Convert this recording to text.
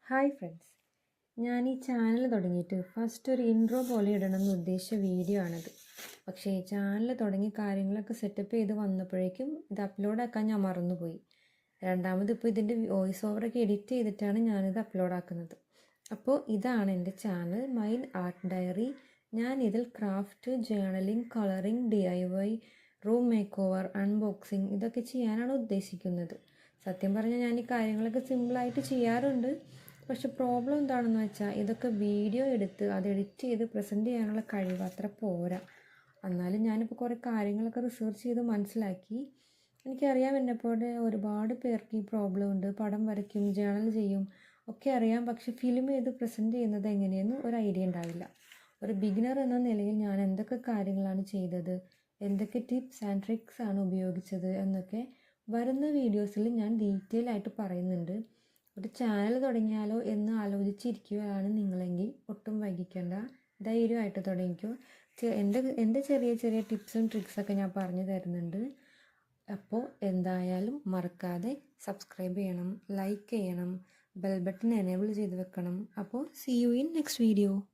Hi friends, ഞാൻ ഈ channel തുടങ്ങിയിട്ട് ഫസ്റ്റ് ഒരു ഇൻട്രോ പോലെ ഇടണമെന്ന് ഉദ്ദേശിച്ച വീഡിയോ ആണിത്. പക്ഷേ ചാനൽ തുടങ്ങി കാര്യങ്ങളൊക്കെ സെറ്റപ്പ് ചെയ്ത് വന്നപ്പോഴേക്കും ഇത് അപ്ലോഡ് ആക്കാൻ ഞാൻ മറന്നുപോയി. രണ്ടാമത് ഇപ്പോൾ ഇതിൻ്റെ വോയിസ് ഓവറൊക്കെ എഡിറ്റ് ചെയ്തിട്ടാണ് ഞാനിത് അപ്ലോഡ് ആക്കുന്നത്. അപ്പോൾ ഇതാണ് എൻ്റെ ചാനൽ മൈൻഡ് ആർട്ട് ഡയറി. ഞാൻ ഇതിൽ craft, journaling, colouring, DIY, room makeover, unboxing ഇതൊക്കെ ചെയ്യാനാണ് ഉദ്ദേശിക്കുന്നത്. സത്യം പറഞ്ഞാൽ ഞാൻ ഈ കാര്യങ്ങളൊക്കെ സിമ്പിളായിട്ട് ചെയ്യാറുണ്ട്. പക്ഷെ പ്രോബ്ലം എന്താണെന്ന് വെച്ചാൽ ഇതൊക്കെ വീഡിയോ എടുത്ത് അത് എഡിറ്റ് ചെയ്ത് പ്രസൻറ്റ് ചെയ്യാനുള്ള കഴിവ് അത്ര പോരാ. എന്നാലും ഞാനിപ്പോൾ കുറേ കാര്യങ്ങളൊക്കെ റിസർച്ച് ചെയ്ത് മനസ്സിലാക്കി. എനിക്കറിയാം എന്നെപ്പോലെ ഒരുപാട് പേർക്ക് ഈ പ്രോബ്ലം ഉണ്ട്. പടം വരയ്ക്കും, ജേർണൽ ചെയ്യും ഒക്കെ അറിയാം, പക്ഷെ ഫിലിം ചെയ്ത് പ്രസൻറ്റ് ചെയ്യുന്നത് എങ്ങനെയെന്ന് ഒരു ഐഡിയ ഉണ്ടാവില്ല. ഒരു ബിഗിനർ എന്ന നിലയിൽ ഞാൻ എന്തൊക്കെ കാര്യങ്ങളാണ് ചെയ്തത്, എന്തൊക്കെ ടിപ്സ് ആൻഡ് ട്രിക്സ് ആണ് ഉപയോഗിച്ചത് എന്നൊക്കെ വരുന്ന വീഡിയോസിൽ ഞാൻ ഡീറ്റെയിൽ ആയിട്ട് പറയുന്നുണ്ട്. ഒരു ചാനൽ തുടങ്ങിയാലോ എന്ന് ആലോചിച്ചിരിക്കുകയാണ് നിങ്ങളെങ്കിൽ ഒട്ടും വൈകിക്കേണ്ട, ധൈര്യമായിട്ട് തുടങ്ങിക്കോ. എൻ്റെ ചെറിയ ചെറിയ ടിപ്സും ട്രിക്സൊക്കെ ഞാൻ പറഞ്ഞു തരുന്നുണ്ട്. അപ്പോൾ എന്തായാലും മറക്കാതെ സബ്സ്ക്രൈബ് ചെയ്യണം, ലൈക്ക് ചെയ്യണം, ബെൽ ബട്ടൺ എനേബിൾ ചെയ്ത് വെക്കണം. അപ്പോൾ see you in next video.